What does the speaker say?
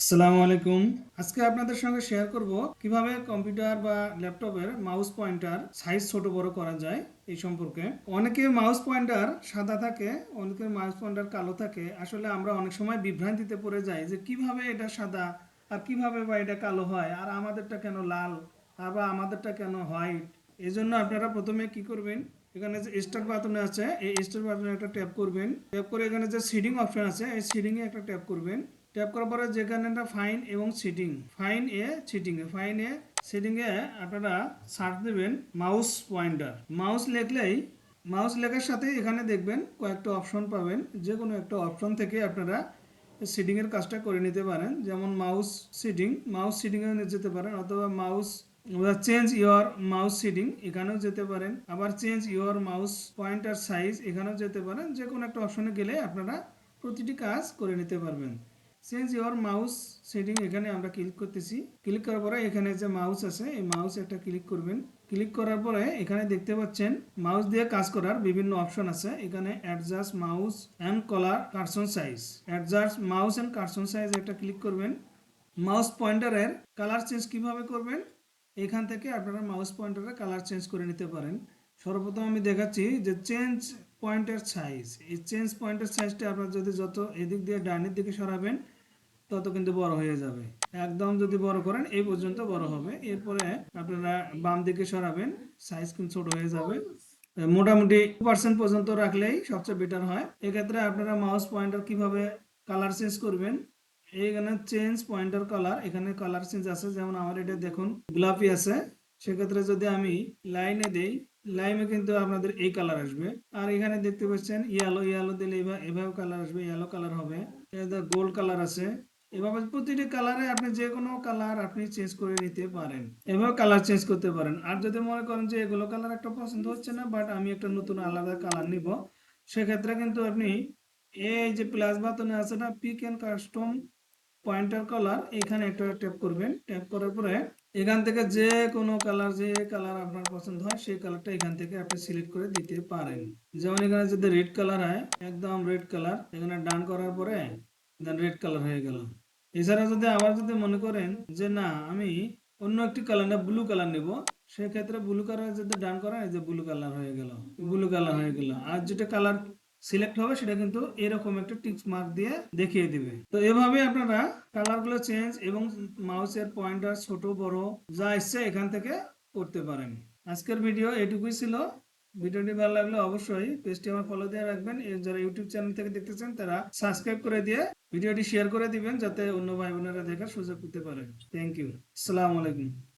আসসালামু আলাইকুম। আজকে আপনাদের সঙ্গে শেয়ার করব কিভাবে কম্পিউটার বা ল্যাপটপের মাউস পয়েন্টার সাইজ ছোট বড় করা যায় এই সম্পর্কে। অনেকের মাউস পয়েন্টার সাদা থাকে, অনেকের মাউস পয়েন্টার কালো থাকে। আসলে আমরা অনেক সময় বিভ্রান্তিতে পড়ে যাই যে কিভাবে এটা সাদা আর কিভাবে বা এটা কালো হয়, আর আমাদেরটা কেন লাল আর বা আমাদেরটা কেন হোয়াইট। এই জন্য আপনারা প্রথমে কি করবেন, এখানে যে স্টার্ট বাটনে আছে এই স্টার্ট বাটনে একটা ট্যাপ করবেন। ট্যাপ করে এখানে যে সিডিং অপশন আছে এই সিডিংয়ে একটা ট্যাপ করবেন। ট্যাপ করার পরে যেখানে একটা ফাইন এবং সিটিং, ফাইন এ সিটিংয়ে আপনারা সার্চ দেবেন মাউস পয়েন্টার। মাউস লেখার সাথে এখানে দেখবেন কয়েকটা অপশন পাবেন। যে কোনো একটা অপশন থেকে আপনারা সিটিংয়ের কাজটা করে নিতে পারেন। যেমন মাউস সিটিংয়ে যেতে পারেন, অথবা চেঞ্জ ইওর মাউস সিটিং এখানেও যেতে পারেন। আবার change your mouse pointer size এখানেও যেতে পারেন। যে কোনো একটা অপশনে গেলে আপনারা প্রতিটি কাজ করে নিতে পারবেন। চেঞ্জ ইওর মাউস সেটিং এখানে আমরা ক্লিক করতেছি। ক্লিক করার পরে এখানে যে মাউস আছে এই মাউস একটা ক্লিক করবেন। ক্লিক করার পরে এখানে দেখতে পাচ্ছেন মাউস দিয়ে কাজ করার বিভিন্ন অপশন আছে। এখানে adjust mouse and colour cursor size, adjust mouse and cursor size একটা ক্লিক করবেন। মাউস পয়েন্টারের কালার চেঞ্জ কিভাবে করবেন, এখান থেকে আপনারা মাউস পয়েন্টারের কালার চেঞ্জ করে নিতে পারেন। সর্বপ্রথম আমি দেখাচ্ছি যে চেঞ্জ পয়েন্টার সাইজ। এই চেঞ্জ পয়েন্টার সাইজটা আপনারা যদি যত এদিক দিয়ে ডাইনের দিকে সরাবেন তত কিন্তু বড় হয়ে যাবে। একদম যদি বড় করেন এই পর্যন্ত বড় হবে, এরপরে আপনারা বাম দিকে সরাবেন, সাইজ কিন্তু ছোট হয়ে যাবে। মোটামুটি 2% পর্যন্ত রাখলেই সবচেয়ে বেটার হয়। এক্ষেত্রে আপনারা মাউস পয়েন্টার কিভাবে কালার চেঞ্জ করবেন, এইখানে চেঞ্জ পয়েন্টার কালার, এখানে কালার চেঞ্জ আছে। যেমন আমার এটা দেখুন গোলাপি আছে, সেক্ষেত্রে যদি আমি লাইনে দেই, লাইনে কিন্তু আপনাদের এই কালার আসবে। আর এখানে দেখতে পাচ্ছেন ইয়ালো দিলে এভাবে কালার আসবে, ইয়েলো কালার হবে। গোল্ড কালার আছে। এভাবে প্রতিটি কালারে আপনি যে কোনো কালার আপনি চেঞ্জ করে নিতে পারেন, এভাবে কালার চেঞ্জ করতে পারেন। আর যদি মনে করেন যে এগুলো কালার একটা পছন্দ হচ্ছে না, বাট আমি একটা নতুন আলাদা কালার নিব, সেক্ষেত্রে কিন্তু আপনি এই যে প্লাস বাটনে আছে না, pick and custom pointer colour, এখানে একটা ট্যাপ করবেন। ট্যাপ করার পরে এখান থেকে যে কোনো কালার, যে কালার আপনার পছন্দ হয় সেই কালারটা এখান থেকে আপনি সিলেক্ট করে দিতে পারেন। যেমন এখানে যদি রেড কালার হয়, একদম রেড কালার, এখানে ডান করার পরে দেন রেড কালার হয়ে গেল। এছাড়া যদি আবার যদি মনে করেন যে না আমি অন্য একটি কালার না ব্লু কালার নেব, সেক্ষেত্রে ব্লু কালার যদি ডান করেন এই যে ব্লু কালার হয়ে গেল। আর যেটা কালার সিলেক্ট হবে সেটা কিন্তু এরকম একটা টিক মার্ক দিয়ে দেখিয়ে দিবে। তো এভাবে আপনারা কালার গুলো চেঞ্জ এবং মাউসের পয়েন্টার ছোট বড় যা ইচ্ছে এখান থেকে করতে পারেন। আজকের ভিডিও এটুকুই ছিল। ভিডিওটি ভালো লাগলে অবশ্যই পেজটি আমার ফলো দিয়ে রাখবেন। যারা ইউটিউব চ্যানেল থেকে দেখতেছেন তারা সাবস্ক্রাইব করে দিয়ে ভিডিওটি শেয়ার করে দিবেন, যাতে অন্য ভাই বোনেরা দেখার সুযোগ পেতে পারে। Thank you. আসসালামু আলাইকুম।